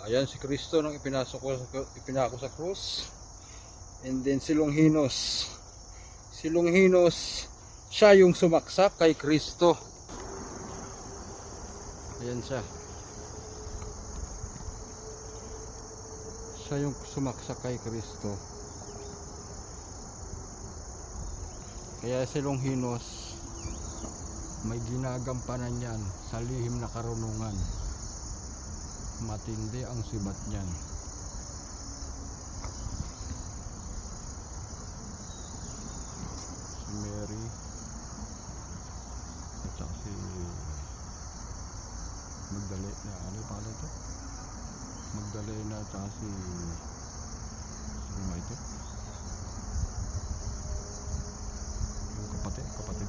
Ayan si Kristo nang ipinako sa krus. And then si Longinos. Si Longinos, siya yung sumaksak kay Kristo. Ayan siya. Siya yung sumaksak kay Kristo. Kaya si Longinos may ginagampanan yan sa lihim na karunungan. Matindi ang sibat niyan. Si Mary at saka si Magdalena, ano yung pangalan ito? Magdalena at saka si sino ba ito? Yung kapatid